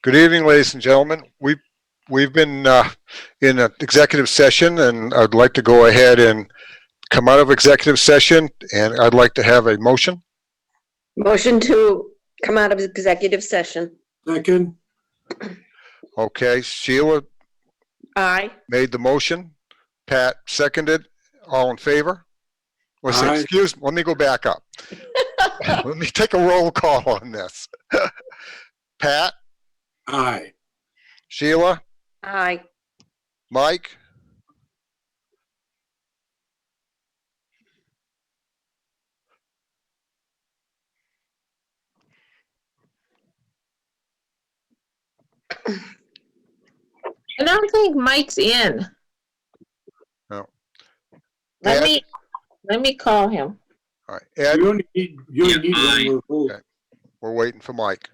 Good evening, ladies and gentlemen. We've been in an executive session, and I'd like to go ahead and come out of executive session, and I'd like to have a motion. Motion to come out of executive session. Second. Okay, Sheila Aye. made the motion. Pat seconded. All in favor? Aye. Excuse me, let me go back up. Let me take a roll call on this. Pat, Aye. Sheila, Aye. Mike, I don't think Mike's in. No. Let Ed? me call him. all right, Ed, You only need one more vote. Okay. we're waiting for Mike.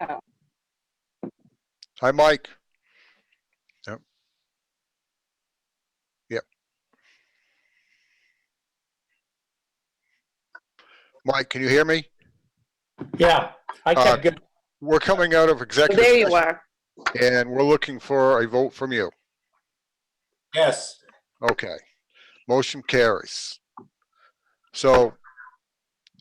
Oh. Hi, Mike. Yep. Mike, can you hear me? Yeah, I Uh, can get, We're coming out of executive There you session, are. and we're looking for a vote from you. yes. Okay. Motion carries. So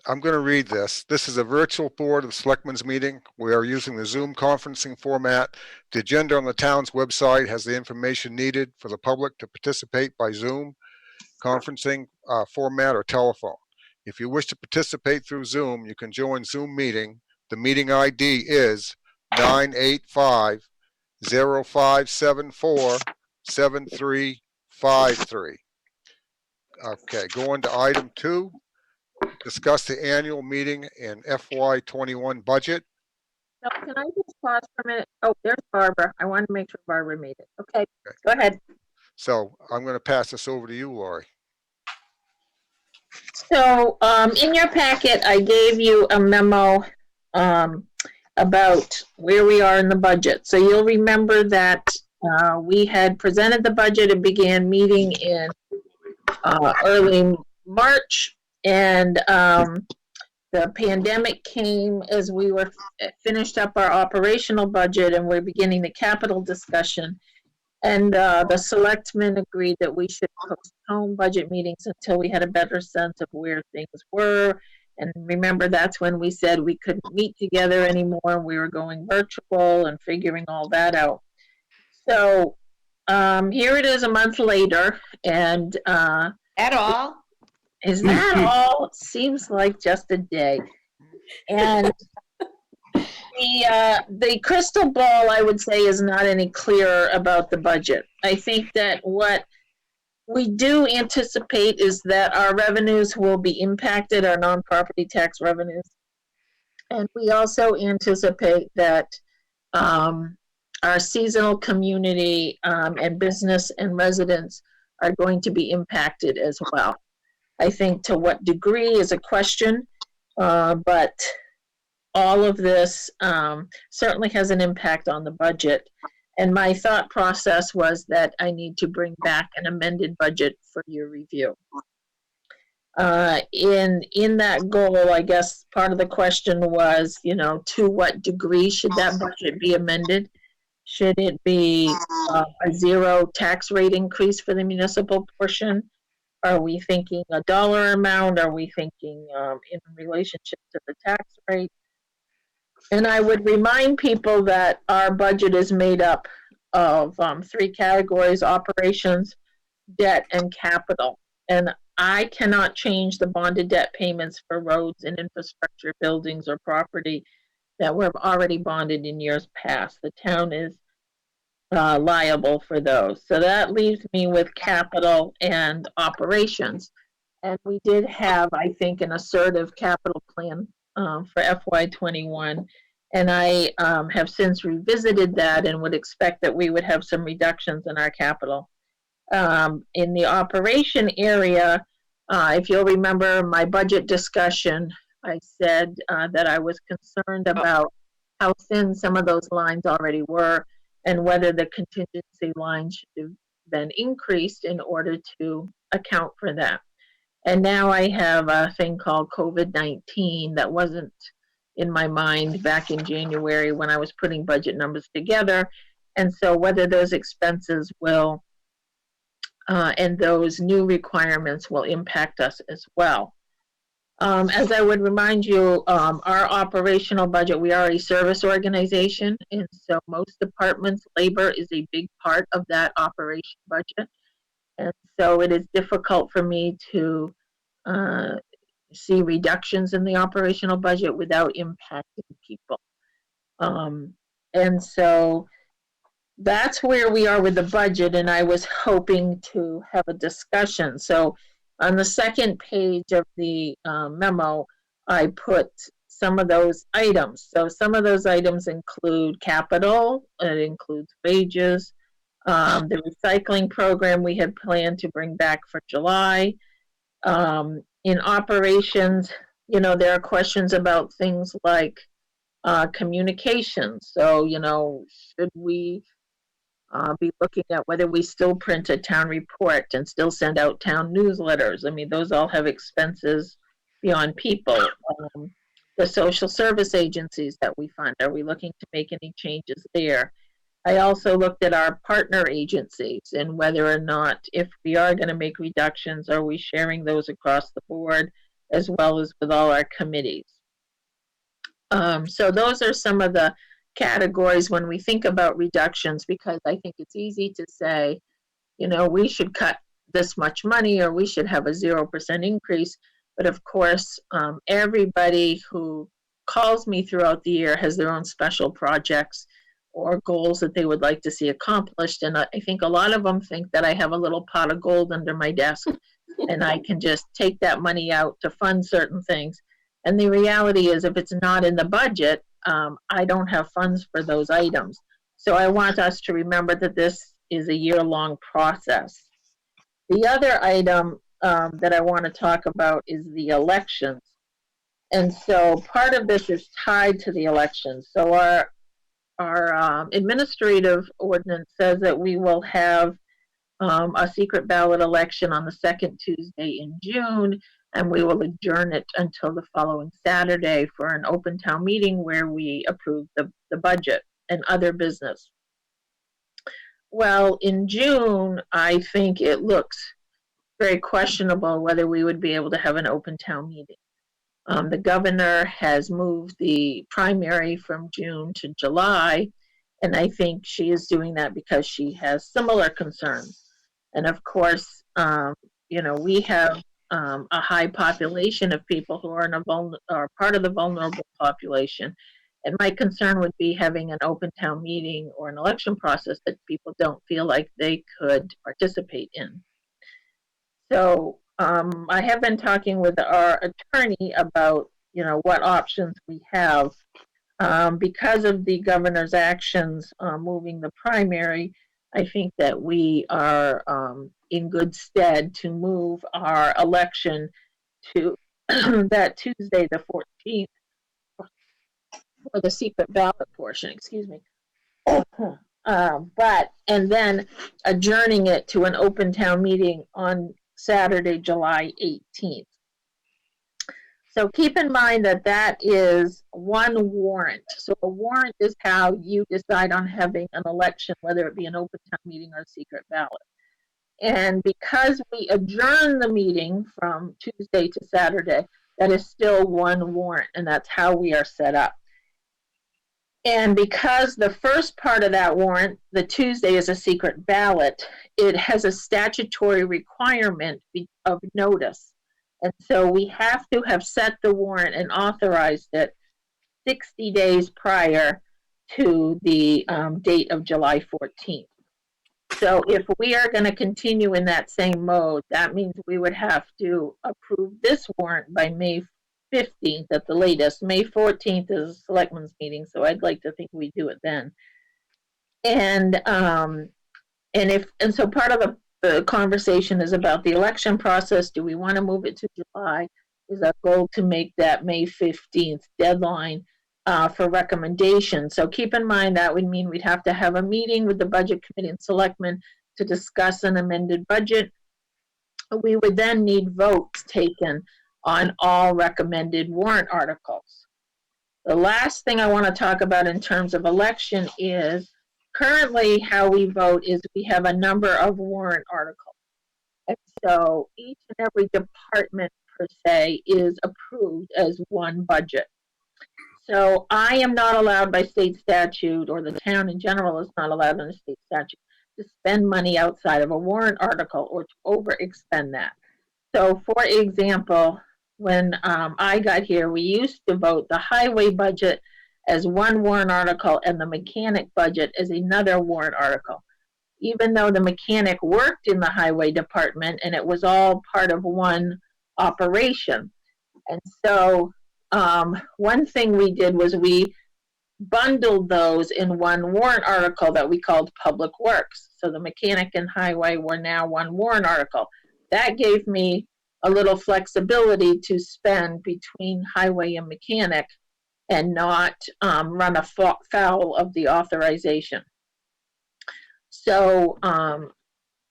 I'm going to read this. This is a virtual Board of Selectmen's meeting. We are using the Zoom conferencing format. The agenda on the town's website has the information needed for the public to participate by Zoom conferencing format or telephone. If you wish to participate through Zoom, you can join Zoom meeting. The meeting ID is 985-0574-7353. Okay, going to item 2. Discuss the annual meeting and FY21 budget. So can I just pause for a minute? Oh, there's Barbara. I wanted to make sure Barbara made it. Okay, go ahead. So I'm going to pass this over to you, Lori. So in your packet, I gave you a memo about where we are in the budget. So you'll remember that we had presented the budget and began meeting in early March, and the pandemic came as we were finished up our operational budget and we're beginning the capital discussion. And the selectmen agreed that we should postpone budget meetings until we had a better sense of where things were. And remember, that's when we said we couldn't meet together anymore. We were going virtual and figuring all that out. So here it is a month later, and At all? is that all? Seems like just a day. And the crystal ball, I would say, is not any clearer about the budget. I think that what we do anticipate is that our revenues will be impacted, our non-property tax revenues. And we also anticipate that our seasonal community and business and residents are going to be impacted as well. I think to what degree is a question, but all of this certainly has an impact on the budget. And my thought process was that I need to bring back an amended budget for your review. In that goal, I guess part of the question was, to what degree should that budget be amended? Should it be a zero tax rate increase for the municipal portion? Are we thinking a dollar amount? Are we thinking in relationship to the tax rate? And I would remind people that our budget is made up of 3 categories: operations, debt, and capital. And I cannot change the bonded debt payments for roads and infrastructure, buildings, or property that were already bonded in years past. The town is liable for those. So that leaves me with capital and operations. And we did have, I think, an assertive capital plan for FY21. And I have since revisited that and would expect that we would have some reductions in our capital. In the operation area, if you'll remember my budget discussion, I said that I was concerned about how thin some of those lines already were and whether the contingency line should have been increased in order to account for that. And now I have a thing called COVID-19 that wasn't in my mind back in January when I was putting budget numbers together. And so whether those expenses will and those new requirements will impact us as well. As I would remind you, our operational budget, we are a service organization, and so most departments' labor is a big part of that operation budget. And so it is difficult for me to see reductions in the operational budget without impacting people. And so that's where we are with the budget, and I was hoping to have a discussion. So on the second page of the memo, I put some of those items. So some of those items include capital, it includes wages, the recycling program we had planned to bring back for July. In operations, you know, there are questions about things like communications. So, you know, should we be looking at whether we still print a town report and still send out town newsletters? I mean, those all have expenses beyond people. The social service agencies that we fund, are we looking to make any changes there? I also looked at our partner agencies and whether or not, if we are going to make reductions, are we sharing those across the board as well as with all our committees? So those are some of the categories when we think about reductions, because I think it's easy to say, you know, we should cut this much money or we should have a 0% increase. But of course, everybody who calls me throughout the year has their own special projects or goals that they would like to see accomplished. And I think a lot of them think that I have a little pot of gold under my desk and I can just take that money out to fund certain things. And the reality is, if it's not in the budget, I don't have funds for those items. So I want us to remember that this is a year-long process. The other item that I want to talk about is the elections. And so part of this is tied to the elections. So our administrative ordinance says that we will have a secret ballot election on the second Tuesday in June, and we will adjourn it until the following Saturday for an open town meeting where we approve the budget and other business. Well, in June, I think it looks very questionable whether we would be able to have an open town meeting. The governor has moved the primary from June to July, and I think she is doing that because she has similar concerns. And of course, you know, we have a high population of people who are part of the vulnerable population. And my concern would be having an open town meeting or an election process that people don't feel like they could participate in. So I have been talking with our attorney about, you know, what options we have. Because of the governor's actions moving the primary, I think that we are in good stead to move our election to that Tuesday, the 14th, for the secret ballot portion, excuse me. And then adjourning it to an open town meeting on Saturday, July 18th. So keep in mind that that is one warrant. So a warrant is how you decide on having an election, whether it be an open town meeting or a secret ballot. And because we adjourn the meeting from Tuesday to Saturday, that is still one warrant, and that's how we are set up. And because the first part of that warrant, the Tuesday, is a secret ballot, it has a statutory requirement of notice. And so we have to have set the warrant and authorized it 60 days prior to the date of July 14th. So if we are going to continue in that same mode, that means we would have to approve this warrant by May 15th at the latest. May 14th is a selectmen's meeting, so I'd like to think we do it then. And so part of the conversation is about the election process. Do we want to move it to July? Is our goal to make that May 15th deadline for recommendation? So keep in mind that would mean we'd have to have a meeting with the budget committee and selectmen to discuss an amended budget. we would then need votes taken on all recommended warrant articles. The last thing I want to talk about in terms of election is currently how we vote is we have a number of warrant articles. And so each and every department per se is approved as one budget. So I am not allowed by state statute, or the town in general is not allowed under state statute, to spend money outside of a warrant article or to overexpend that. So for example, when I got here, we used to vote the highway budget as one warrant article and the mechanic budget as another warrant article. Even though the mechanic worked in the highway department and it was all part of one operation. And so one thing we did was we bundled those in one warrant article that we called Public Works. So the mechanic and highway were now one warrant article. That gave me a little flexibility to spend between highway and mechanic and not run afoul of the authorization. So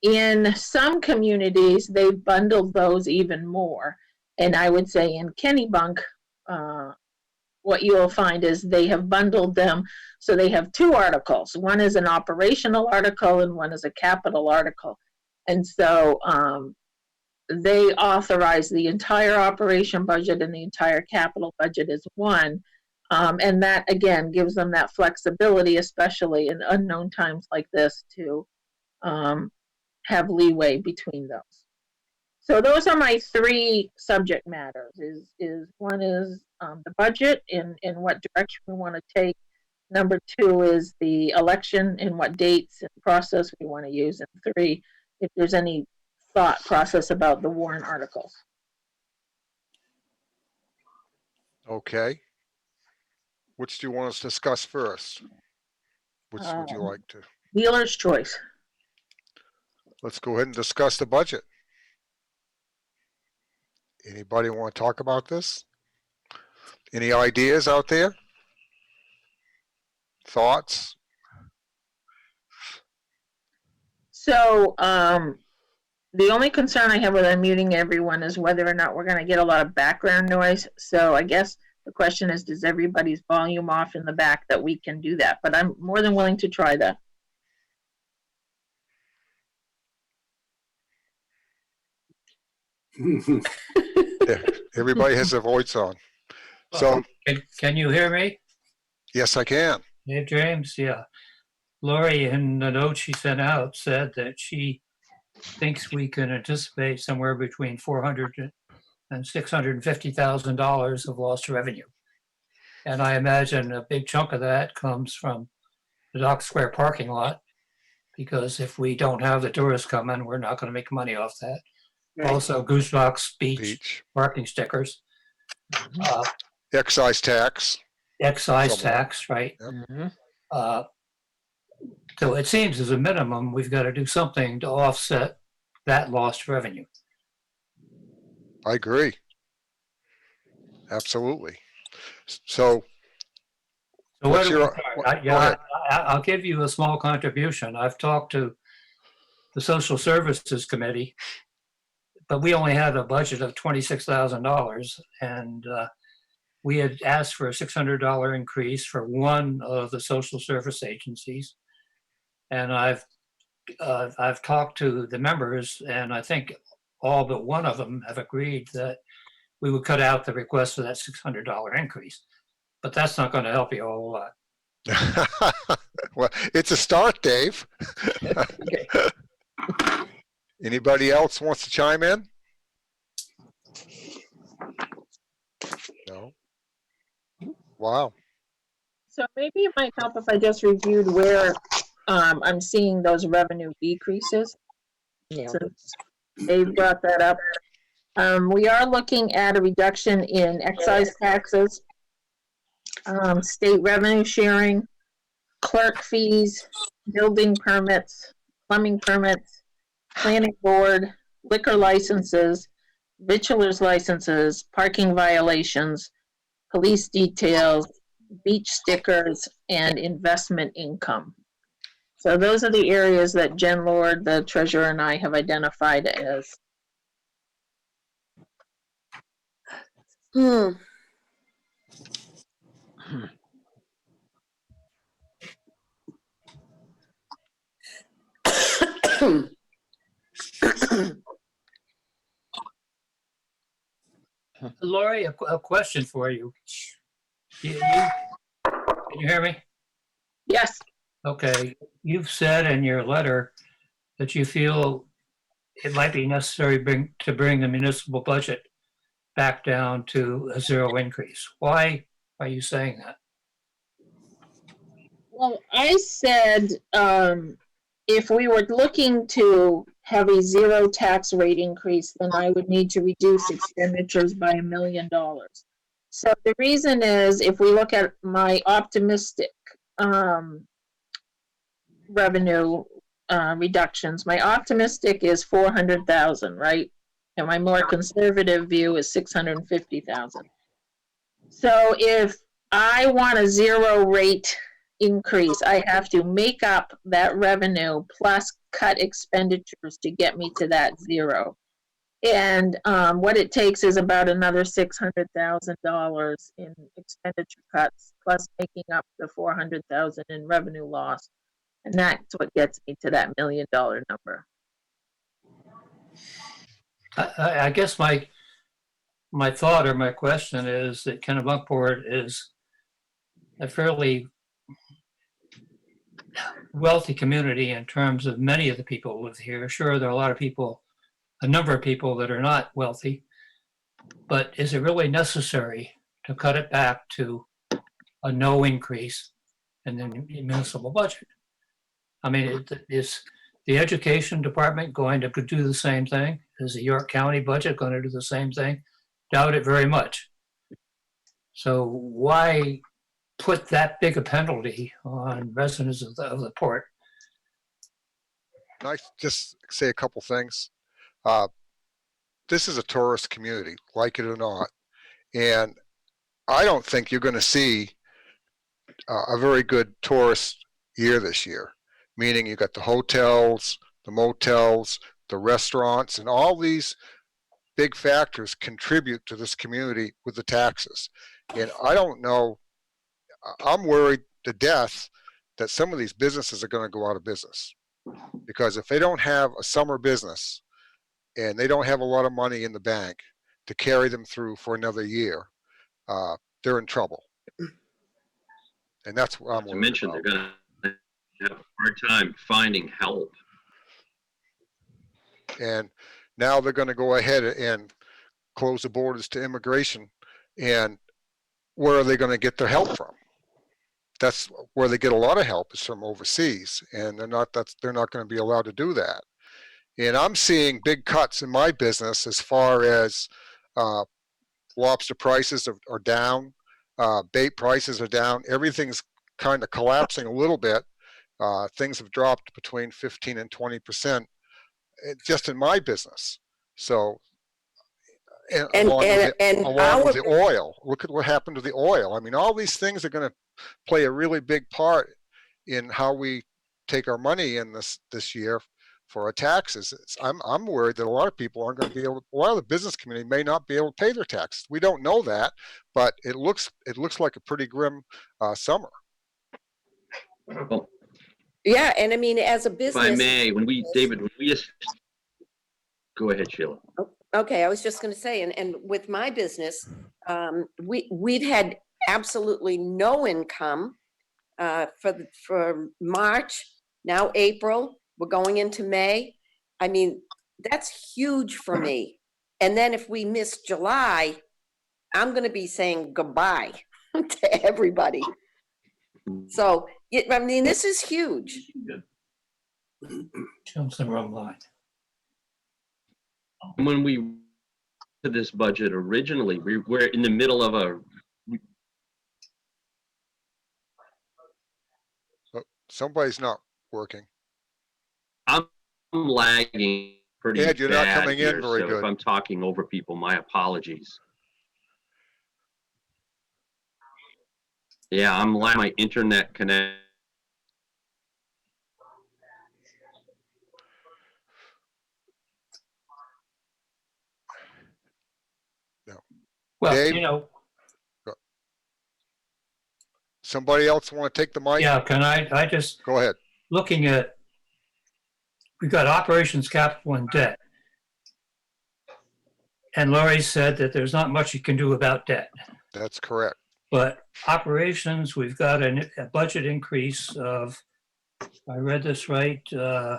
in some communities, they've bundled those even more. And I would say in Kennebunk, what you'll find is they have bundled them. So they have two articles. One is an operational article and one is a capital article. And so they authorize the entire operation budget and the entire capital budget as one. And that, again, gives them that flexibility, especially in unknown times like this, to have leeway between those. So those are my three subject matters. One is the budget and what direction we want to take. Number two is the election and what dates and process we want to use. And three, if there's any thought process about the warrant articles. Okay. Which do you want us to discuss first? Which would you like to? Dealer's choice. Let's go ahead and discuss the budget. Anybody want to talk about this? Any ideas out there? Thoughts? So the only concern I have with unmuting everyone is whether or not we're going to get a lot of background noise. So I guess the question is, does everybody's volume off in the back that we can do that? But I'm more than willing to try that. Everybody has their voice on. So, Can you hear me? yes, I can. Hey, James, yeah. Lori, in the note she sent out, said that she thinks we can anticipate somewhere between $400,000 and $650,000 of lost revenue. And I imagine a big chunk of that comes from the Dock Square parking lot, because if we don't have the tourists coming, we're not going to make money off that. Right. Also, Goose Box Beach Beach, parking stickers, excise tax. excise Somewhere. tax, right? Yep. So it seems as a minimum, we've got to do something to offset that lost revenue. I agree. Absolutely. So, So what's what do we your, start? go ahead. I'll give you a small contribution. I've talked to the Social Services Committee, but we only had a budget of $26,000, and we had asked for a $600 increase for one of the social service agencies. And I've talked to the members, and I think all but one of them have agreed that we would cut out the request for that $600 increase. But that's not going to help you a whole lot. Well, it's a start, Dave. Okay. Anybody else wants to chime in? No? Wow. So maybe it might help if I just reviewed where I'm seeing those revenue decreases. Yeah. Since Dave brought that up. We are looking at a reduction in excise taxes, state revenue sharing, clerk fees, building permits, plumbing permits, planning board, liquor licenses, victualers licenses, parking violations, police details, beach stickers, and investment income. So those are the areas that Jen Lord, the treasurer, and I have identified as Hmm. Lori, a question for you. Can you hear me? Yes, Okay, you've said in your letter that you feel it might be necessary to bring the municipal budget back down to a zero increase. Why are you saying that? well, I said, if we were looking to have a zero tax rate increase, then I would need to reduce expenditures by $1 million. So the reason is, if we look at my optimistic, revenue, reductions, my optimistic is 400,000, right? And my more conservative view is 650,000. So if I want a zero rate increase, I have to make up that revenue plus cut expenditures to get me to that zero. And what it takes is about another $600,000 in expenditure cuts, plus making up the 400,000 in revenue loss. And that's what gets me to that $1 million number. I guess my thought or my question is that Kennebunkport is a fairly wealthy community in terms of many of the people who live here. Sure, there are a lot of people, a number of people that are not wealthy, but is it really necessary to cut it back to a no increase in the municipal budget? I mean, is the education department going to do the same thing? Is the York County budget going to do the same thing? Doubt it very much. So why put that big a penalty on residents of the port? Can I just say a couple things? This is a tourist community, like it or not. And I don't think you're going to see a very good tourist year this year, meaning you got the hotels, the motels, the restaurants, and all these big factors contribute to this community with the taxes. And I don't know, I'm worried to death that some of these businesses are going to go out of business. Because if they don't have a summer business and they don't have a lot of money in the bank to carry them through for another year, they're in trouble. And that's what I'm To worried mention, about. they're going to have a hard time finding help. And now they're going to go ahead and close the borders to immigration. And where are they going to get their help from? That's where they get a lot of help, is from overseas, and they're not going to be allowed to do that. And I'm seeing big cuts in my business as far as lobster prices are down, bait prices are down. Everything's kind of collapsing a little bit. Things have dropped between 15 and 20% just in my business. So, along with the oil, look at what happened to the oil. I mean, all these things are going to play a really big part in how we take our money in this year for our taxes. I'm worried that a lot of people aren't going to be able. A lot of the business community may not be able to pay their taxes. We don't know that, but it looks like a pretty grim summer. Well, Yeah, and I mean, as a if business. I may, go ahead, Sheila. Okay, I was just going to say, and with my business, we've had absolutely no income for March, now April, we're going into May. I mean, that's huge for me. And then if we miss July, I'm going to be saying goodbye to everybody. So, I mean, this is huge. Jumps the wrong line. When we did this budget originally, we were in the middle of Somebody's not working. I'm lagging pretty Ed, you're bad not coming in here, very so good. if I'm talking over people, my apologies. Yeah, I'm lagging my internet connection. No. Well, Dave? you know, Somebody else want to take the mic? yeah, can I just, Go ahead. looking at, we've got operations capital and debt. And Laurie said that there's not much you can do about debt. That's correct. But operations, we've got a budget increase of, I read this right, from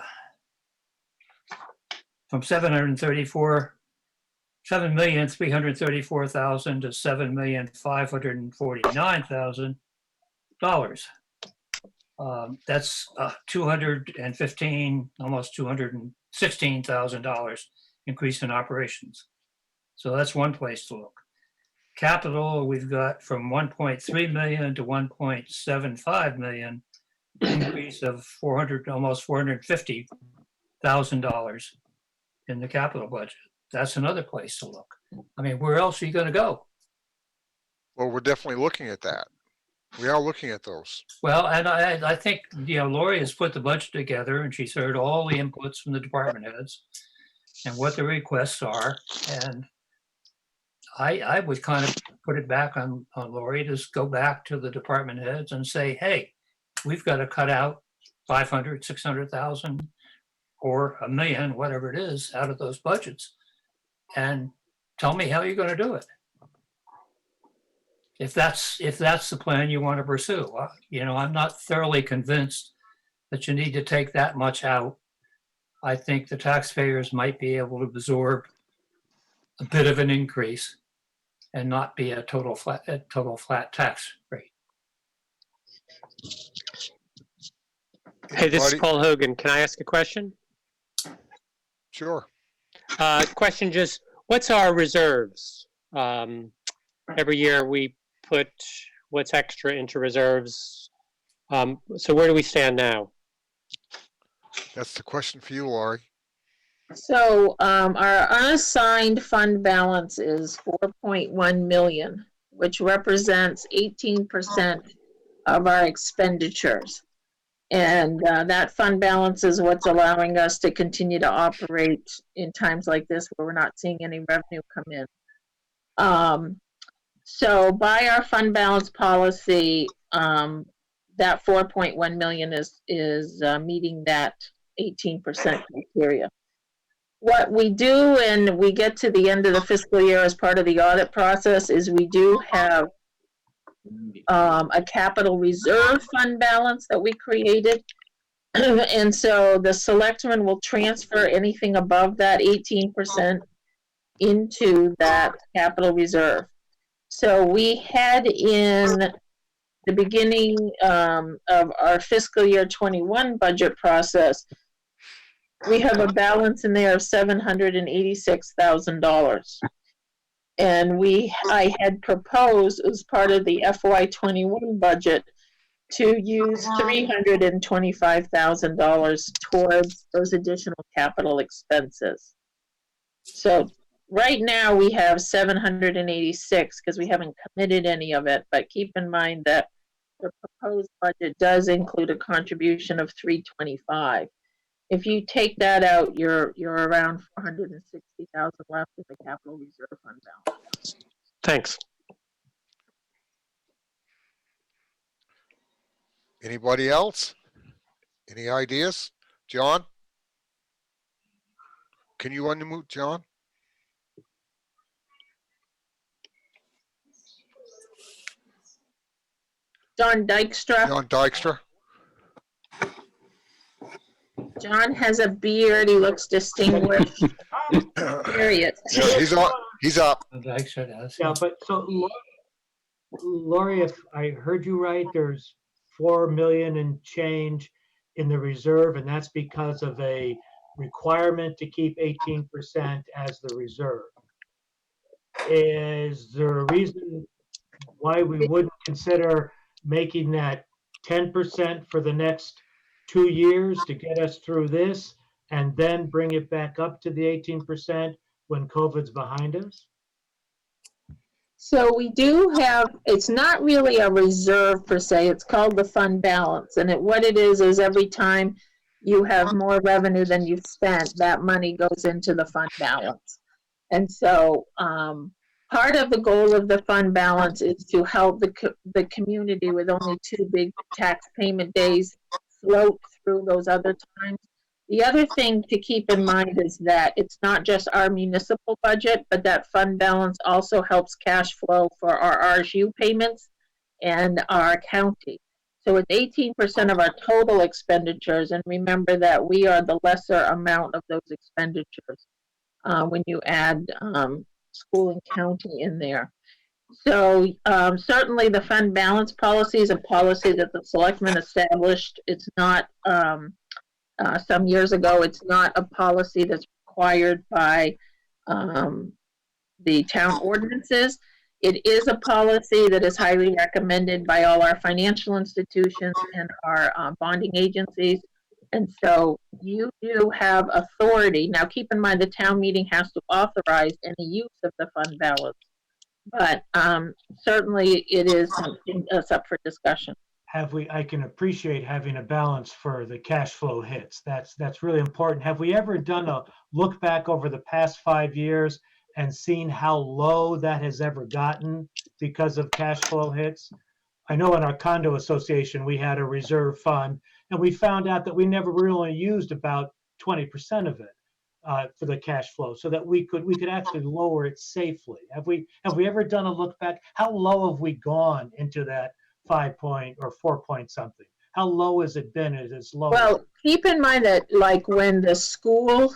7,334,000 to $7,549,000. That's 215, almost $216,000 increase in operations. So that's one place to look. Capital, we've got from 1.3 million to 1.75 million, increase of 400, almost $450,000 in the capital budget. That's another place to look. I mean, where else are you going to go? Well, we're definitely looking at that. We are looking at those. Well, and I think, you know, Lori has put the budget together and she's heard all the inputs from the department heads and what the requests are. And I would kind of put it back on Lori, just go back to the department heads and say, hey, we've got to cut out 500, 600,000 or $1 million, whatever it is, out of those budgets. And tell me how you're going to do it. If that's the plan you want to pursue. You know, I'm not thoroughly convinced that you need to take that much out. I think the taxpayers might be able to absorb a bit of an increase and not be a total flat tax rate. Hey, this is Anybody? Paul Hogan. Can I ask a question? Sure. Question just, what's our reserves? Every year we put what's extra into reserves. So where do we stand now? That's the question for you, Laurie. So, our unassigned fund balance is 4.1 million, which represents 18% of our expenditures. And that fund balance is what's allowing us to continue to operate in times like this where we're not seeing any revenue come in. So by our fund balance policy, that 4.1 million is meeting that 18% criteria. What we do when we get to the end of the fiscal year as part of the audit process is we do have a capital reserve fund balance that we created. And so the selectmen will transfer anything above that 18% into that capital reserve. So we had in the beginning of our fiscal year 21 budget process, we have a balance in there of $786,000. And I had proposed as part of the FY21 budget to use $325,000 towards those additional capital expenses. So right now we have 786 because we haven't committed any of it, but keep in mind that the proposed budget does include a contribution of 325. If you take that out, you're around 460,000 left in the capital reserve fund balance. Thanks. Anybody else? Any ideas? John? Can you unmute John? John Dykstra. John Dykstra? John has a beard. He looks distinguished. Period. Yeah, he's on. He's up. Yeah, but so Lori, if I heard you right, there's 4 million and change in the reserve, and that's because of a requirement to keep 18% as the reserve. Is there a reason why we wouldn't consider making that 10% for the next 2 years to get us through this and then bring it back up to the 18% when COVID's behind us? So we do have, it's not really a reserve per se, it's called the fund balance. And what it is every time you have more revenue than you've spent, that money goes into the fund balance. And so Part of the goal of the fund balance is to help the community with only 2 big tax payment days float through those other times. The other thing to keep in mind is that it's not just our municipal budget, but that fund balance also helps cash flow for our RSU payments and our county. So it's 18% of our total expenditures, and remember that we are the lesser amount of those expenditures when you add school and county in there. So certainly the fund balance policy is a policy that the selectmen established. It's not, some years ago, it's not a policy that's required by the town ordinances. It is a policy that is highly recommended by all our financial institutions and our bonding agencies. And so you do have authority. Now, keep in mind, the town meeting has to authorize any use of the fund balance. But certainly it is something that's up for discussion. I can appreciate having a balance for the cash flow hits. That's really important. Have we ever done a look back over the past 5 years and seen how low that has ever gotten because of cash flow hits? I know in our condo association, we had a reserve fund, and we found out that we never really used about 20% of it for the cash flow, so that we could actually lower it safely. Have we ever done a look back? How low have we gone into that 5 point or 4 point something? How low has it been at its lowest? Well, keep in mind that like when the school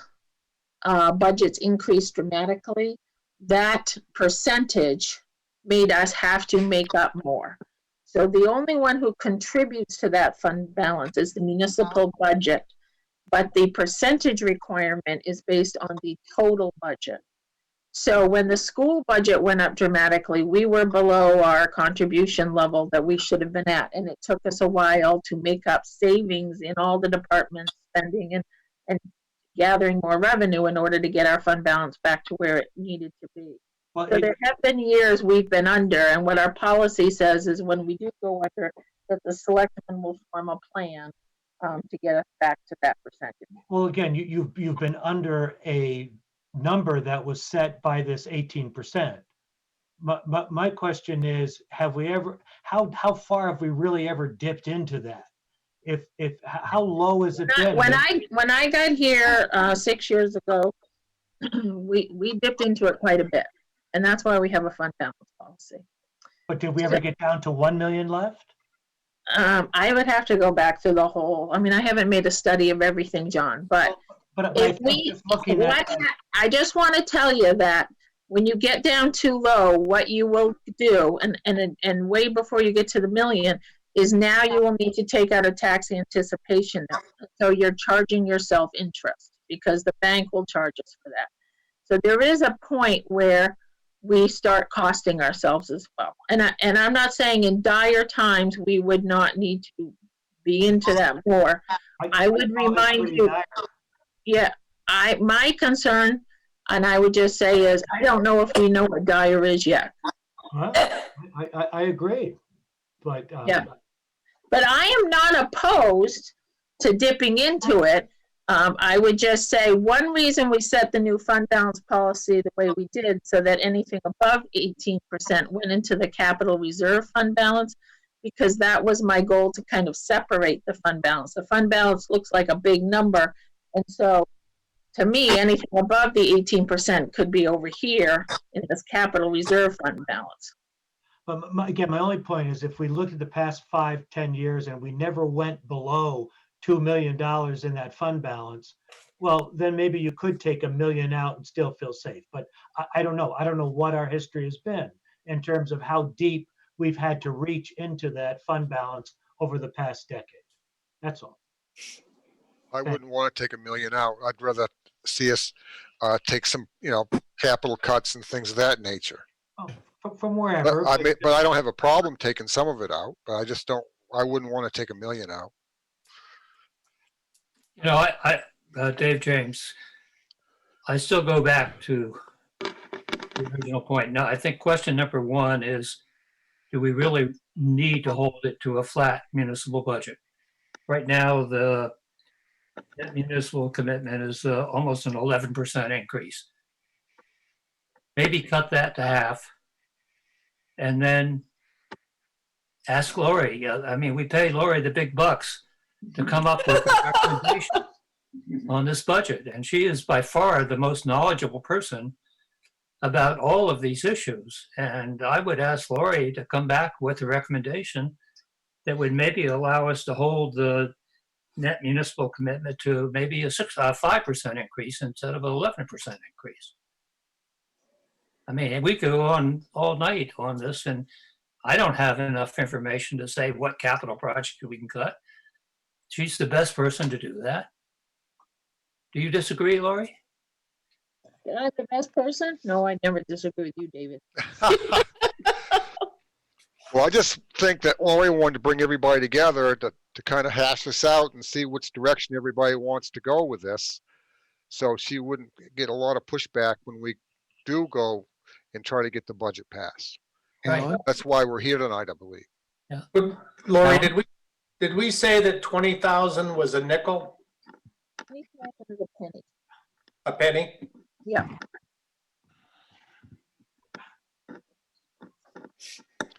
budgets increased dramatically, that percentage made us have to make up more. So the only one who contributes to that fund balance is the municipal budget, but the percentage requirement is based on the total budget. So when the school budget went up dramatically, we were below our contribution level that we should have been at. And it took us a while to make up savings in all the departments spending and gathering more revenue in order to get our fund balance back to where it needed to be. Well, So there have been years we've been under, and what our policy says is when we do go under, that the selectmen will form a plan to get us back to that percentage. well, again, you've been under a number that was set by this 18%. My question is, have we ever, how far have we really ever dipped into that? How low has it been? When I got here 6 years ago, we dipped into it quite a bit, and that's why we have a fund balance policy. But did we ever get down to 1 million left? I would have to go back to the whole. I mean, I haven't made a study of everything, John, but if we, I just want to tell you that when you get down too low, what you will do, and way before you get to the million, is now you will need to take out a tax anticipation note. So you're charging yourself interest because the bank will charge us for that. So there is a point where we start costing ourselves as well. And I'm not saying in dire times we would not need to be into that more. I would remind you, yeah, my concern, and I would just say is, I don't know if we know what dire is yet. Well, I agree, but Yeah. But I am not opposed to dipping into it. I would just say one reason we set the new fund balance policy the way we did, so that anything above 18% went into the capital reserve fund balance, because that was my goal, to kind of separate the fund balance. The fund balance looks like a big number, and so to me, anything above the 18% could be over here in this capital reserve fund balance. But again, my only point is, if we look at the past 5-10 years and we never went below $2 million in that fund balance, well, then maybe you could take $1 million out and still feel safe. But I don't know. I don't know what our history has been in terms of how deep we've had to reach into that fund balance over the past decade. That's all. I wouldn't want to take $1 million out. I'd rather see us take some, capital cuts and things of that nature. Oh, from wherever. But I don't have a problem taking some of it out, but I wouldn't want to take $1 million out. Dave James, I still go back to the original point. Now, I think question number one is, do we really need to hold it to a flat municipal budget? Right now, the municipal commitment is almost an 11% increase. maybe cut that to half. And then ask Lori. I mean, we pay Lori the big bucks to come up with a recommendation on this budget. And she is by far the most knowledgeable person about all of these issues. And I would ask Lori to come back with a recommendation that would maybe allow us to hold the net municipal commitment to maybe a 5% increase instead of an 11% increase. I mean, we could go on all night on this, and I don't have enough information to say what capital project we can cut. She's the best person to do that. Do you disagree, Lori? Am I the best person? No, I never disagree with you, David. Well, I just think that Lori wanted to bring everybody together to kind of hash this out and see which direction everybody wants to go with this. So she wouldn't get a lot of pushback when we do go and try to get the budget passed. Right. That's why we're here tonight, I believe. Lori, did we say that 20,000 was a nickel, Is a penny. a penny? Yeah.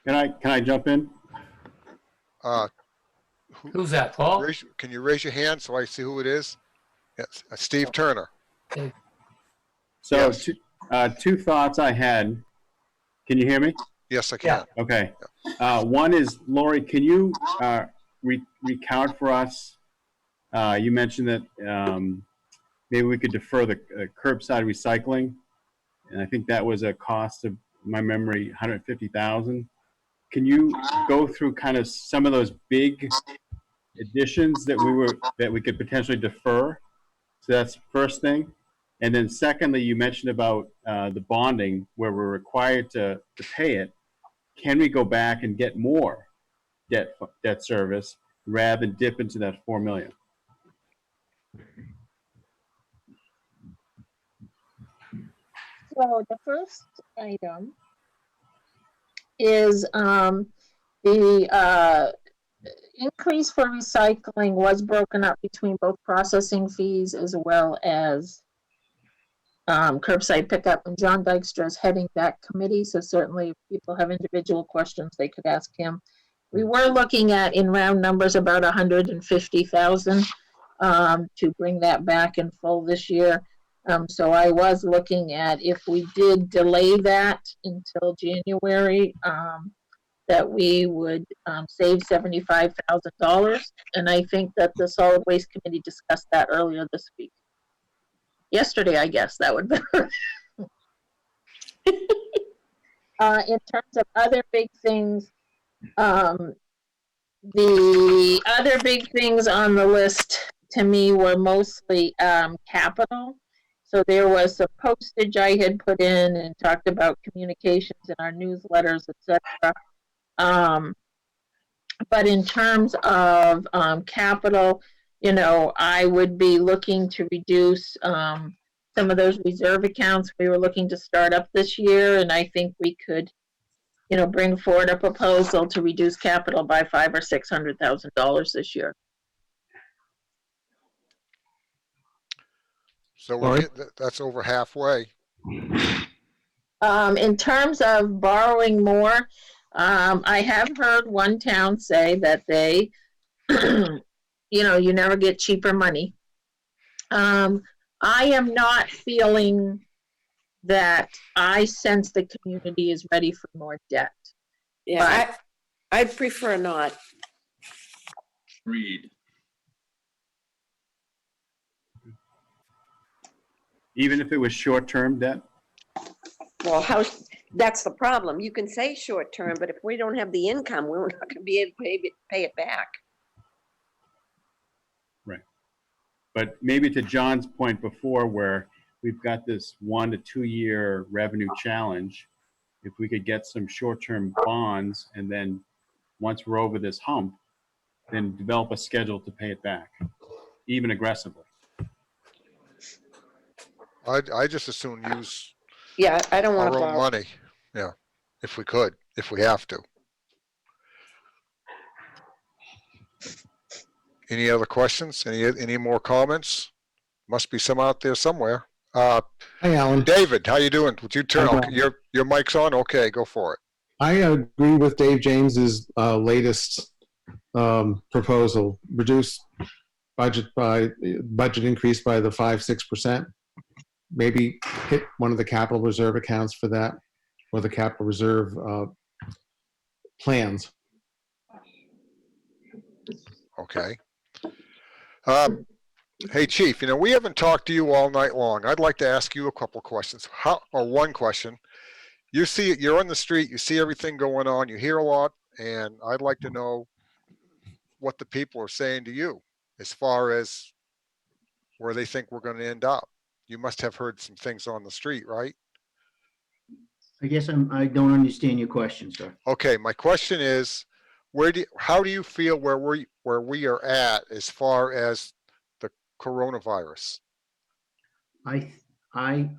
Can I jump in? Who's that, Paul? Can you raise your hand so I see who it is? Yes, Steve Turner. So Yes. two thoughts I had. Can you hear me? Yes, I can. Okay. One is, Lori, can you recount for us? You mentioned that maybe we could defer the curbside recycling. And I think that was a cost of my memory, 150,000. Can you go through kind of some of those big additions that we could potentially defer? So that's the first thing. And then secondly, you mentioned about the bonding where we're required to pay it. Can we go back and get more debt service rather than dip into that 4 million? So the first item is the increase for recycling was broken up between both processing fees as well as curbside pickup, and John Dykstra is heading that committee, so certainly if people have individual questions, they could ask him. We were looking at, in round numbers, about 150,000 to bring that back in full this year. So I was looking at if we did delay that until January, that we would save $75,000. And I think that the Solid Waste Committee discussed that earlier this week. Yesterday, I guess that would be. In terms of other big things, the other big things on the list to me were mostly capital. So there was some postage I had put in and talked about communications in our newsletters, etc. But in terms of capital, you know, I would be looking to reduce some of those reserve accounts we were looking to start up this year, and I think we could, you know, bring forward a proposal to reduce capital by $500,000 or $600,000 this year. So that's over halfway. In terms of borrowing more, I have heard one town say that they, you know, you never get cheaper money. I am not feeling that I sense the community is ready for more debt. Yeah, I prefer not. Agreed. Even if it was short-term debt? Well, that's the problem. You can say short term, but if we don't have the income, we're not going to be able to pay it back. Right. But maybe to John's point before, where we've got this 1 to 2 year revenue challenge, if we could get some short-term bonds and then once we're over this hump, then develop a schedule to pay it back, even aggressively. I just as soon use Yeah, I don't want our to own borrow. money. Yeah, if we could, if we have to. Any other questions? Any more comments? Must be some out there somewhere. Uh, Hi, Alan. David, how you doing? Would you turn, I'm okay, your mic's on? Okay, go for it. I agree with Dave James's latest proposal. Reduce budget increase by the 5-6%. Maybe hit one of the capital reserve accounts for that, or the capital reserve plans. Okay. Hey, Chief, we haven't talked to you all night long. I'd like to ask you a couple questions. One question. You see it, you're on the street, you see everything going on, you hear a lot, and I'd like to know what the people are saying to you as far as where they think we're going to end up. You must have heard some things on the street, right? I guess I don't understand your question, sir. Okay, my question is, how do you feel where we are at as far as the coronavirus? I,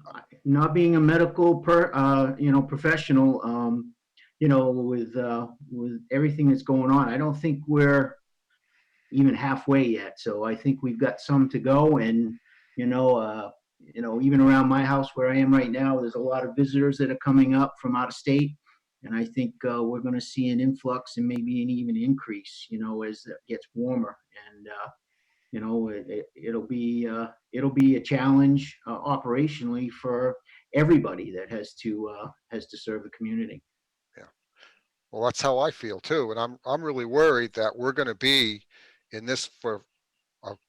not being a medical professional, with everything that's going on, I don't think we're even halfway yet. So I think we've got some to go, and even around my house where I am right now, there's a lot of visitors that are coming up from out of state, and I think we're going to see an influx and maybe an even increase, as it gets warmer, and it'll be a challenge operationally for everybody that has to serve the community. Yeah. Well, that's how I feel too, and I'm really worried that we're going to be in this for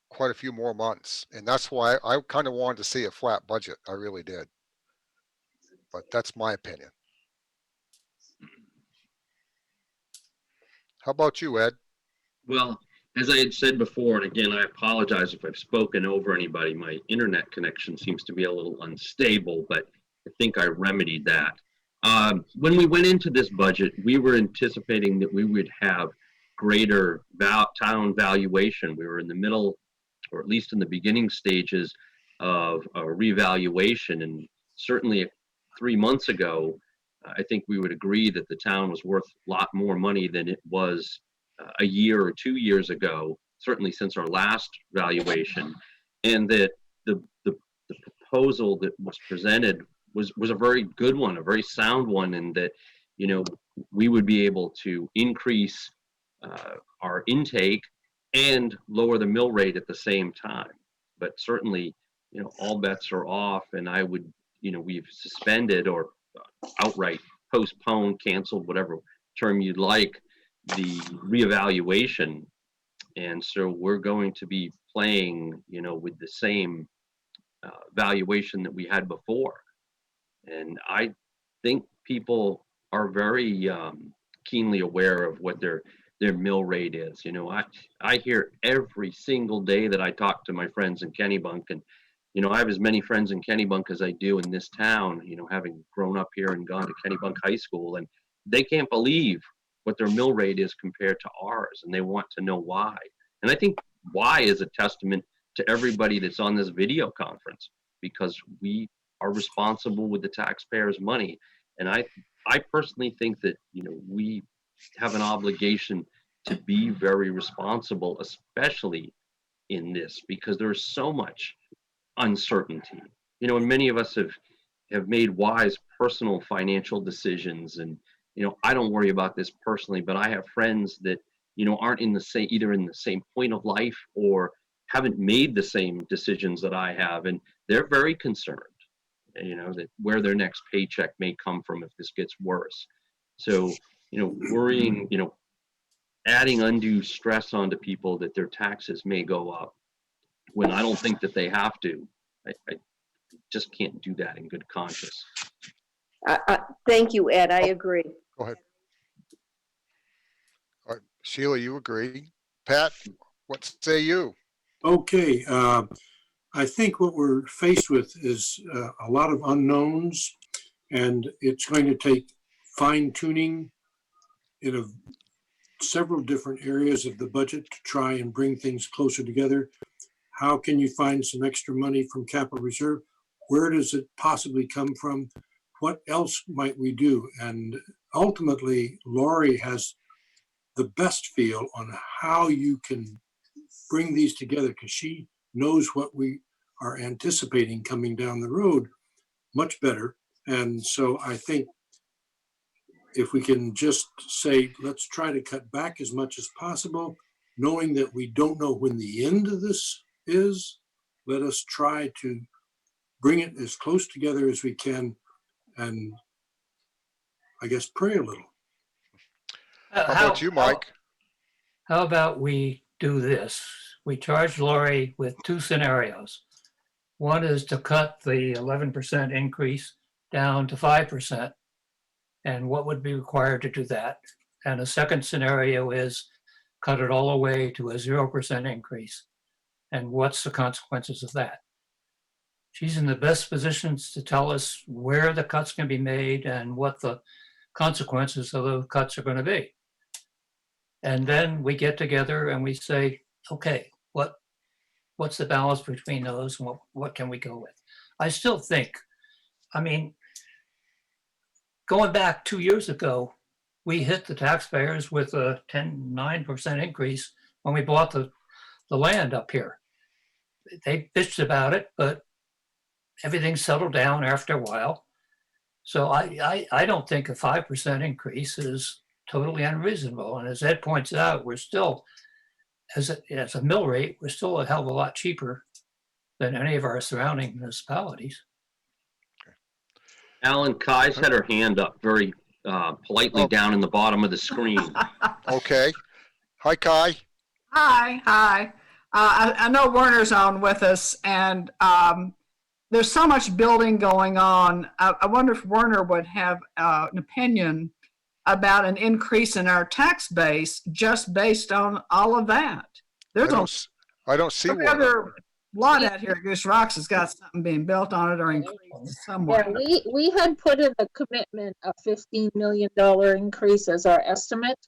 quite a few more months, and that's why I kind of wanted to see a flat budget. I really did, but that's my opinion. How about you, Ed? Well, as I had said before, and again, I apologize if I've spoken over anybody. My internet connection seems to be a little unstable, but I think I remedied that. When we went into this budget, we were anticipating that we would have greater town valuation. We were in the middle, or at least in the beginning stages of a revaluation. And certainly 3 months ago, I think we would agree that the town was worth a lot more money than it was a year or 2 years ago, certainly since our last valuation, and that the proposal that was presented was a very good one, a very sound one, and that we would be able to increase our intake and lower the mill rate at the same time. But certainly, all bets are off, and I would, we've suspended or outright postponed, canceled, whatever term you'd like, the reevaluation. And so we're going to be playing, with the same valuation that we had before. And I think people are very keenly aware of what their mill rate is. I hear every single day that I talk to my friends in Kennebunk, and I have as many friends in Kennebunk as I do in this town, having grown up here and gone to Kennebunk High School, and they can't believe what their mill rate is compared to ours, and they want to know why. And I think why is a testament to everybody that's on this video conference, because we are responsible with the taxpayers' money. And I personally think that, we have an obligation to be very responsible, especially in this, because there's so much uncertainty. And many of us have made wise personal financial decisions, and I don't worry about this personally, but I have friends that aren't either in the same point of life or haven't made the same decisions that I have, and they're very concerned, that where their next paycheck may come from if this gets worse. So worrying, adding undue stress onto people that their taxes may go up when I don't think that they have to. I just can't do that in good conscience. Thank you, Ed. I agree. Go ahead. All right, Sheila, you agree? Pat, what say you? Okay, I think what we're faced with is a lot of unknowns, and it's going to take fine tuning in several different areas of the budget to try and bring things closer together. How can you find some extra money from capital reserve? Where does it possibly come from? What else might we do? And ultimately, Lori has the best feel on how you can bring these together, because she knows what we are anticipating coming down the road much better. And so I think if we can just say, let's try to cut back as much as possible, knowing that we don't know when the end of this is, let us try to bring it as close together as we can and I guess pray a little. How about you, Mike? How about we do this? We charge Lori with two scenarios. One is to cut the 11% increase down to 5%, and what would be required to do that. And a second scenario is cut it all the way to a 0% increase. And what's the consequences of that? She's in the best positions to tell us where the cuts can be made and what the consequences of those cuts are going to be. And then we get together and we say, okay, what's the balance between those and what can we go with? I still think, I mean, going back 2 years ago, we hit the taxpayers with a 9% increase when we bought the land up here. They bitched about it, but everything settled down after a while. So I don't think a 5% increase is totally unreasonable. And as Ed points out, we're still, as a mill rate, we're still a hell of a lot cheaper than any of our surrounding municipalities. Alan, Kai's had her hand up very politely down in the bottom of the screen. Okay. Hi, Kai. Hi. I know Werner's on with us, and there's so much building going on. I wonder if Werner would have an opinion about an increase in our tax base just based on all of that. There's I don't see every one. other lot out here at Goose Rocks has got something being built on it or increased somewhere. Yeah, we had put in a commitment of $15 million increase as our estimate.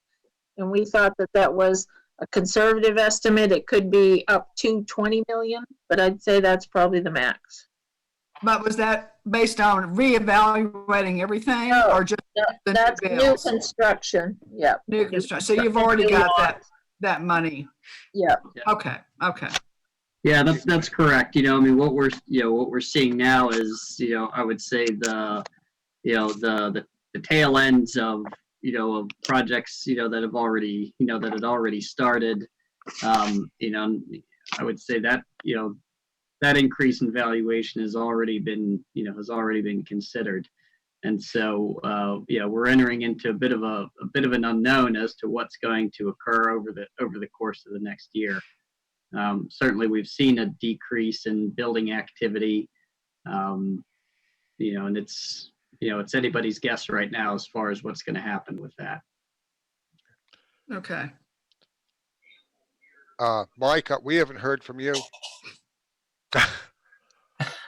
And we thought that was a conservative estimate. It could be up to 20 million, but I'd say that's probably the max. But was that based on reevaluating everything or just the That's new new bills? construction. Yeah. New construction. So you've already got that money. Yeah. Okay. Yeah, that's correct. I mean, what we're seeing now is, I would say the tail ends of, of projects, that have already, that had already started. I would say that, that increase in valuation has already been considered. And so, we're entering into a bit of an unknown as to what's going to occur over the course of the next year. Certainly, we've seen a decrease in building activity, and it's anybody's guess right now as far as what's going to happen with that. Okay. Mike, we haven't heard from you.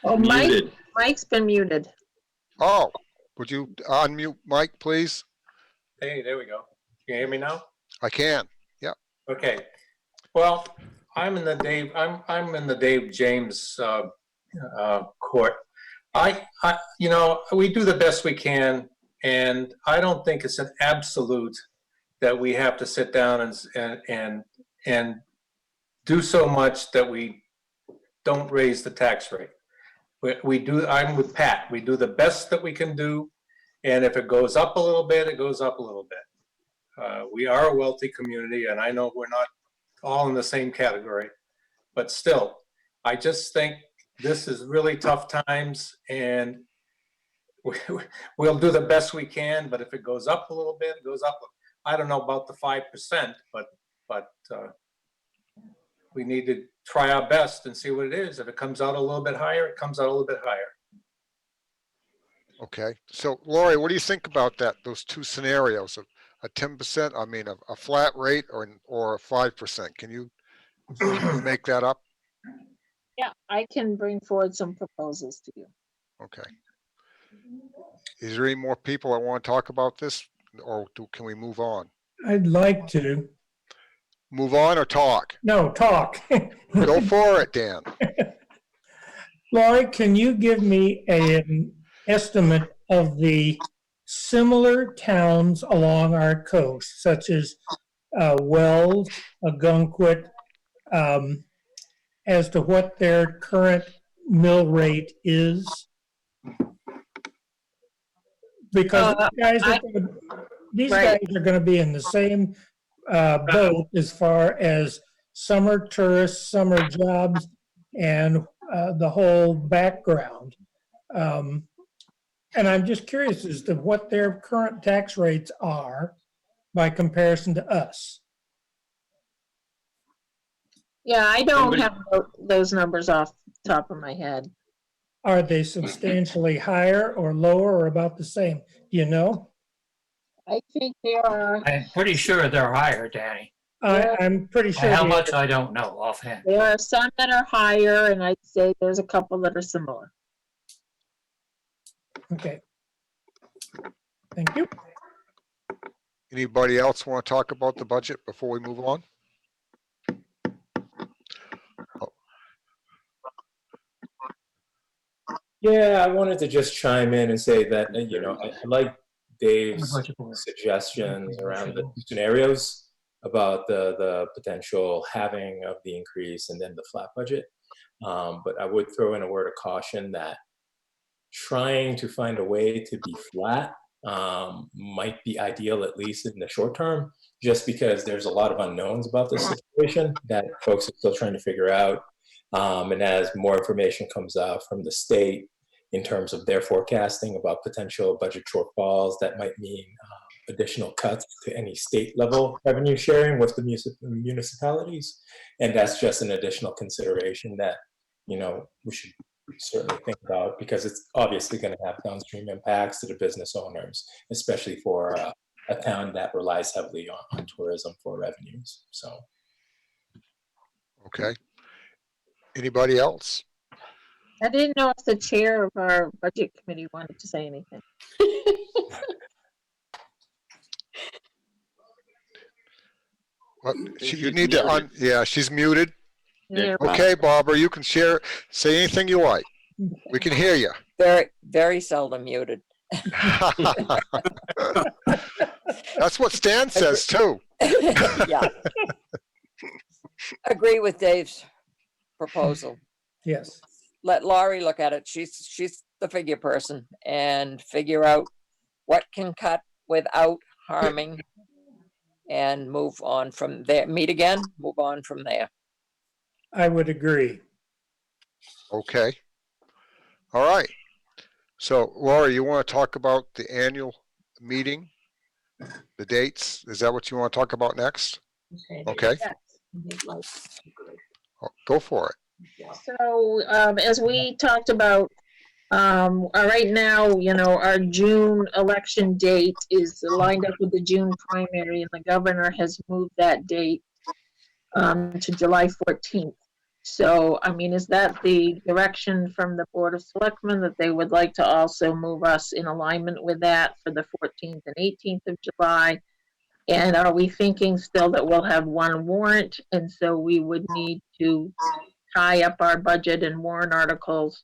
Oh, Mike's been muted. Oh, would you unmute Mike, please? Hey, there we go. Can you hear me now? I can. Yeah. Okay. Well, I'm in the Dave James court. We do the best we can, and I don't think it's an absolute that we have to sit down and do so much that we don't raise the tax rate. We do. I'm with Pat. We do the best that we can do, and if it goes up a little bit, it goes up a little bit. We are a wealthy community, and I know we're not all in the same category, but still, I just think this is really tough times, and we'll do the best we can. But if it goes up a little bit, it goes up. I don't know about the 5%, but we need to try our best and see what it is. If it comes out a little bit higher, it comes out a little bit higher. Okay. So, Lori, what do you think about that? Those two scenarios of a 10%, I mean, a flat rate or a 5%. Can you make that up? Yeah, I can bring forward some proposals to you. Okay. Is there any more people that want to talk about this, or can we move on? I'd like to. Move on or talk? No, talk. Go for it, Dan. Laurie, can you give me an estimate of the similar towns along our coast, such as Wells, Agunquit, as to what their current mill rate is? Because these Right. guys are gonna be in the same boat as far as summer tourists, summer jobs, and the whole background. And I'm just curious as to what their current tax rates are by comparison to us. Yeah, I don't Somebody- have those numbers off the top of my head. Are they substantially higher or lower or about the same? Do you know? I think they are, I'm pretty sure they're higher, Danny. I'm pretty sure. How they much, are. I don't know offhand. there are some that are higher, and I'd say there's a couple that are similar. Okay. Thank you. Anybody else want to talk about the budget before we move on? Yeah, I wanted to just chime in and say that, I like Dave's Budget board. suggestions around the scenarios about the potential halving of the increase and then the flat budget. But I would throw in a word of caution that trying to find a way to be flat might be ideal, at least in the short term, just because there's a lot of unknowns about this situation that folks are still trying to figure out. And as more information comes out from the state in terms of their forecasting about potential budget shortfalls, that might mean additional cuts to any state level revenue sharing with the municipalities. And that's just an additional consideration that, we should certainly think about, because it's obviously going to have downstream impacts to the business owners, especially for a town that relies heavily on tourism for revenues. So. Okay. Anybody else? I didn't know if the chair of our budget committee wanted to say anything. Well, you need to, yeah, she's muted. Yeah. Okay, Barbara, you can say anything you like. We can hear you. Very, very seldom muted. That's what Stan says too. Yeah. Agree with Dave's proposal. Yes. Let Laurie look at it. She's the figure person and figure out what can cut without harming and move on from there. Meet again, move on from there. I would agree. Okay. All right. So Laura, you want to talk about the annual meeting? The dates? Is that what you want to talk about next? Okay. Oh, go for it. So, as we talked about, right now, our June election date is lined up with the June primary, and the governor has moved that date to July 14th. So, is that the direction from the Board of Selectmen that they would like to also move us in alignment with that for the 14th and 18th of July? And are we thinking still that we'll have one warrant, and so we would need to tie up our budget and warrant articles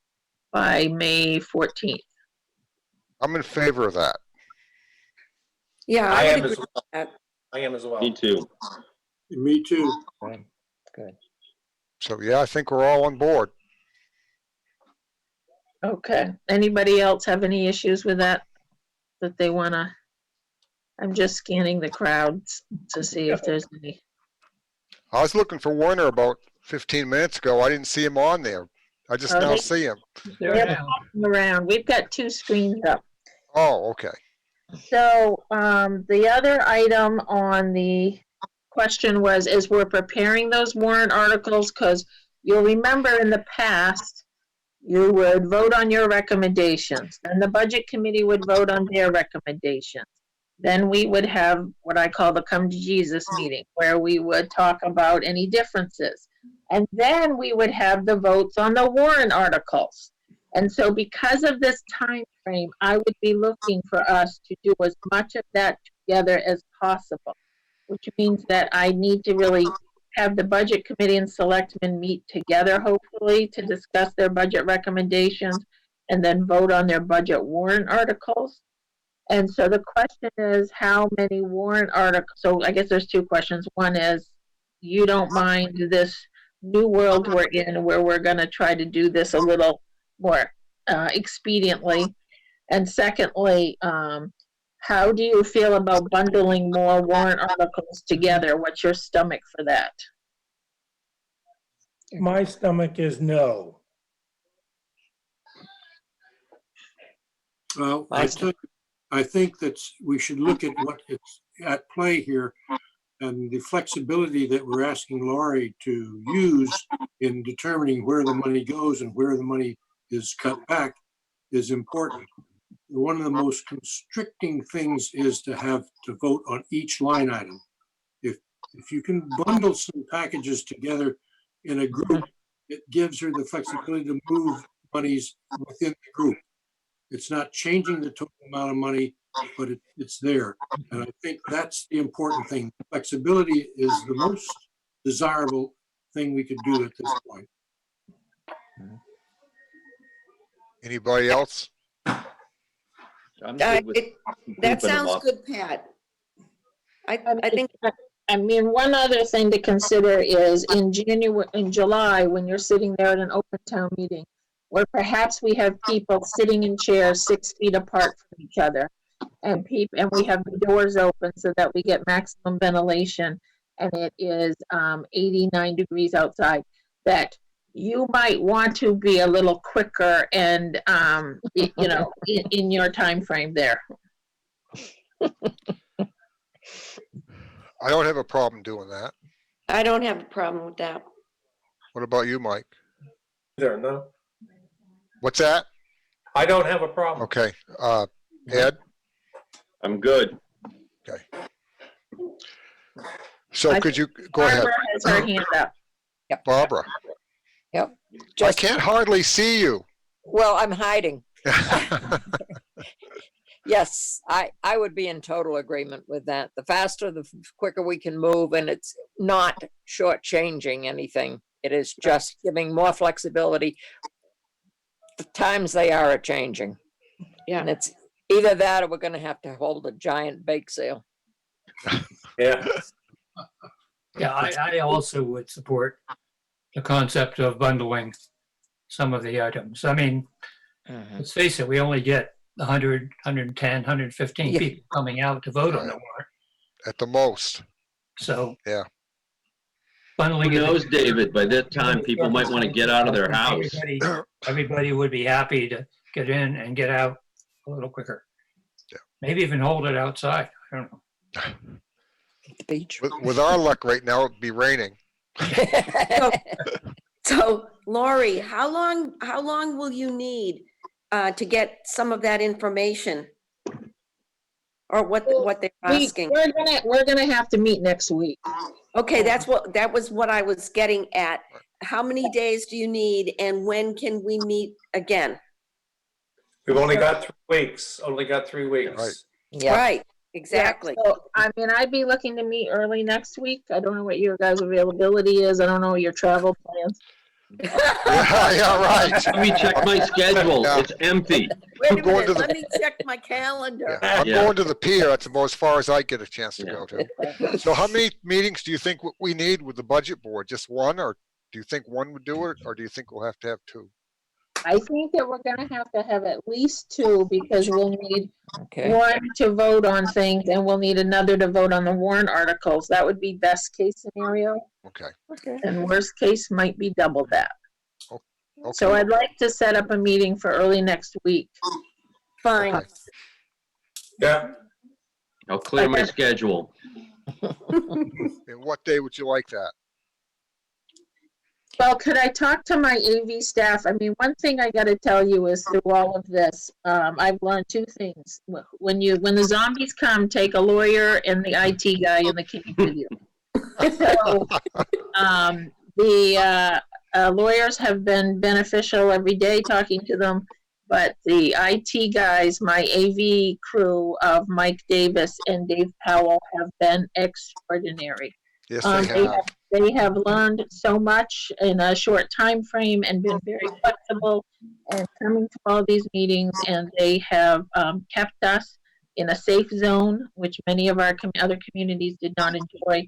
by May 14th? I'm in favor of that. Yeah, I I am would as agree well. with that. I am as well. Me too. Me too. Good. So yeah, I think we're all on board. Okay. Anybody else have any issues with that they wanna? I'm just scanning the crowds to see if there's any. I was looking for Werner about 15 minutes ago. I didn't see him on there. I just now see him. They're popping around. We've got two screens up. Oh, okay. So, the other item on the question was, as we're preparing those warrant articles, because you'll remember in the past, you would vote on your recommendations, and the budget committee would vote on their recommendations. Then we would have what I call the come to Jesus meeting, where we would talk about any differences. And then we would have the votes on the warrant articles. And so because of this time frame, I would be looking for us to do as much of that together as possible, which means that I need to really have the budget committee and selectmen meet together, hopefully, to discuss their budget recommendations and then vote on their budget warrant articles. And so the question is, how many warrant articles? So I guess there's two questions. One is, you don't mind this new world we're in, where we're going to try to do this a little more expediently. And secondly, how do you feel about bundling more warrant articles together? What's your stomach for that? My stomach is no. Well, I think that we should look at what is at play here and the flexibility that we're asking Laurie to use in determining where the money goes and where the money is cut back is important. One of the most constricting things is to have to vote on each line item. If you can bundle some packages together in a group, it gives her the flexibility to move monies within the group. It's not changing the total amount of money, but it's there. And I think that's the important thing. Flexibility is the most desirable thing we could do at this point. Anybody else? I'm good with That grouping 'em sounds up. good, Pat. I think, I mean, one other thing to consider is in July, when you're sitting there at an open town meeting, where perhaps we have people sitting in chairs 6 feet apart from each other, and we have the doors open so that we get maximum ventilation, and it is 89 degrees outside, that you might want to be a little quicker and, you know, in your time frame there. I don't have a problem doing that. I don't have a problem with that. What about you, Mike? There, no, What's that? I don't have a problem. Okay, Ed? I'm good. Okay. So could you, go ahead. Barbara has her hand up. Barbara, Yep. I can't hardly see you. Well, I'm hiding. Yes, I would be in total agreement with that. The faster, the quicker we can move, and it's not shortchanging anything. It is just giving more flexibility. The times they are changing. Yeah. And it's either that or we're going to have to hold a giant bake sale. Yeah. Yeah, I also would support the concept of bundling some of the items. I mean, let's face it, we only get 100, 110, 115 Yeah. people coming out to vote on the warrant. At the most. So Yeah. bundling Who it. knows, David? By that time, people might want to get out of their house. Everybody would be happy to get in and get out a little quicker. Yeah. Maybe even hold it outside. I don't know. The beach. With our luck right now, it'd be raining. So Lori, how long will you need to get some of that information? Or what they're asking? We're gonna have to meet next week. Okay, that was what I was getting at. How many days do you need and when can we meet again? We've only got 3 weeks, Right. Yeah. Right, exactly. Yeah, so, I mean, I'd be looking to meet early next week. I don't know what your guys' availability is. I don't know your travel plans. Yeah, right. Let me check my schedule. Yeah. It's empty. Wait a I'm going minute, to let me check my calendar. I'm Yeah. going to the pier. That's about as far as I get a chance to Yeah. go to. So how many meetings do you think we need with the budget board? Just one, or do you think one would do it, or do you think we'll have to have two? I think that we're gonna have to have at least two, because we'll need Okay. one to vote on things and we'll need another to vote on the warrant articles. That would be best case scenario, Okay. and worst case might be double that. Okay. So I'd like to set up a meeting for early next week. Fine. Okay. Yeah. I'll clear my schedule. And what day would you like that? Well, could I talk to my AV staff? I mean, one thing I gotta tell you is through all of this, I've learned two things. When the zombies come, take a lawyer and the IT guy in the cave with you. So, the lawyers have been beneficial every day talking to them, but the IT guys, my AV crew of Mike Davis and Dave Powell, have been extraordinary. Yes, they have. They have learned so much in a short time frame and been very flexible and coming to all these meetings, and they have kept us in a safe zone, which many of our other communities did not enjoy.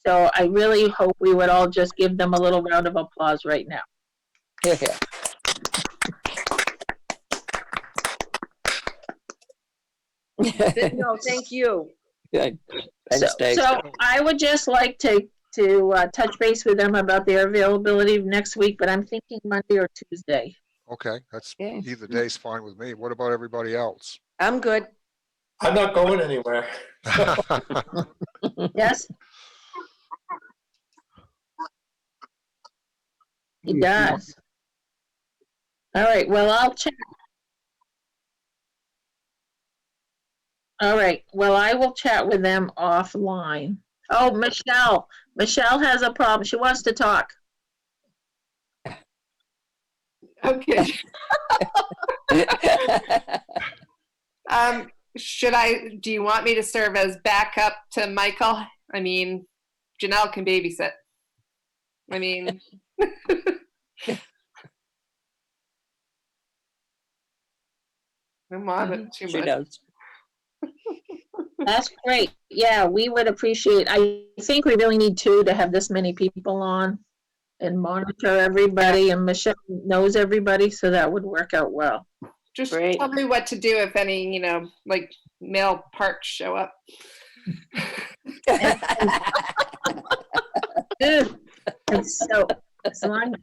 So I really hope we would all just give them a little round of applause right now. Yeah. No, thank you. Good. So, Thanks, Dave. so I would just like to touch base with them about their availability next week, but I'm thinking Monday or Tuesday. Okay, that's Yeah. either day's fine with me. What about everybody else? I'm good. I'm not going anywhere. Yes? He does. All right, well, I'll check. All right, well, I will chat with them offline. Oh, Michelle. Michelle has a problem. She wants to talk. Okay. Do you want me to serve as backup to Michael? I mean, Janelle can babysit. I mean. I'm on it too She much. does. That's great. Yeah, we would appreciate, I think we really need two to have this many people on and monitor everybody, and Michelle knows everybody, so that would work out well. Just Great. tell me what to do if any, like male parks show up. And so long,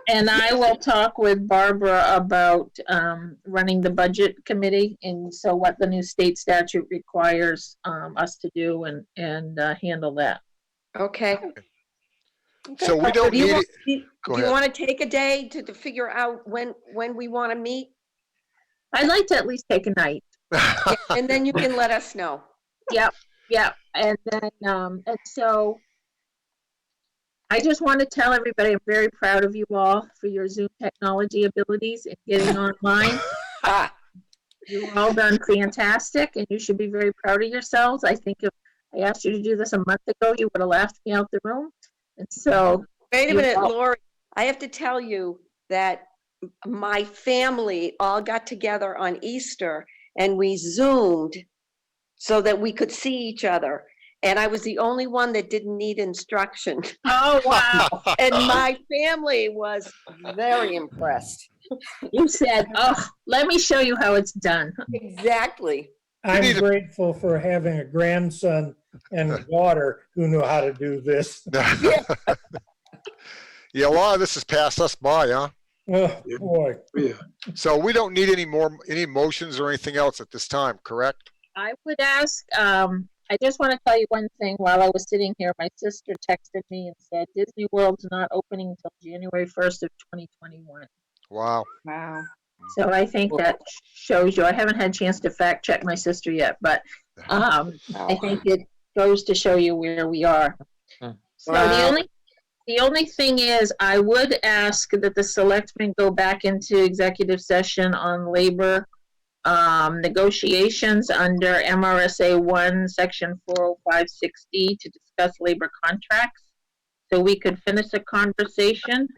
and I will talk with Barbara about running the budget committee, and so what the new state statute requires us to do and handle that. Okay. So we don't Do you need want- it. do Go you ahead. want to take a day to figure out when we want to meet? I'd like to at least take a night. And then you can let us know. Yep, and then and so I just want to tell everybody I'm very proud of you all for your Zoom technology abilities and getting online. You've all done fantastic, and you should be very proud of yourselves. I think if I asked you to do this a month ago, you would have laughed me out the room. And so, Wait a you minute, all- Lori, I have to tell you that my family all got together on Easter and we Zoomed so that we could see each other. And I was the only one that didn't need instruction. Oh, wow. And my family was very impressed. You said, oh, let me show you how it's done. Exactly. I'm grateful for having a grandson and daughter who know how to do this. Yeah, a lot of this has passed us by, huh? Oh, boy. Yeah. So we don't need any motions or anything else at this time, correct? I would ask, I just want to tell you one thing. While I was sitting here, my sister texted me and said Disney World's not opening until January 1st of 2021. Wow. Wow. So I think that shows you, I haven't had a chance to fact check my sister yet, but I think it goes to show you where we are. So the only thing is, I would ask that the selectmen go back into executive session on labor negotiations under MRSA 1, section 40560 to discuss labor contracts. So we could finish a conversation.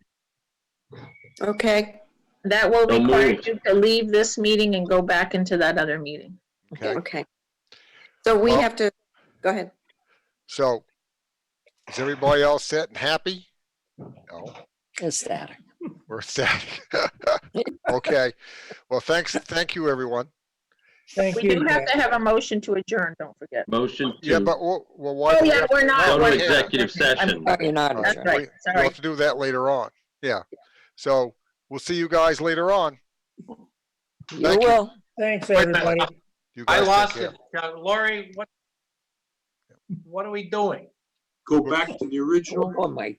Okay. That will So require moved. you to leave this meeting and go back into that other meeting. Okay. Okay. So we Well- have to, go ahead. So is everybody else set and happy? No, Ecstatic. we're ecstatic. Okay. Well, thank you, everyone. Thank We you. do have to have a motion to adjourn, don't forget. Motion Yeah, to but why? Oh, yeah, we're not. go to we're- executive session. Oh, you're not. That's adjourned. right, We'll sorry. have to do that later on. Yeah. So we'll see you guys later on. You Thank you. will. Thanks, everybody. You I guys take lost care. it. Lori, what are we doing? Go back to the original. Oh, my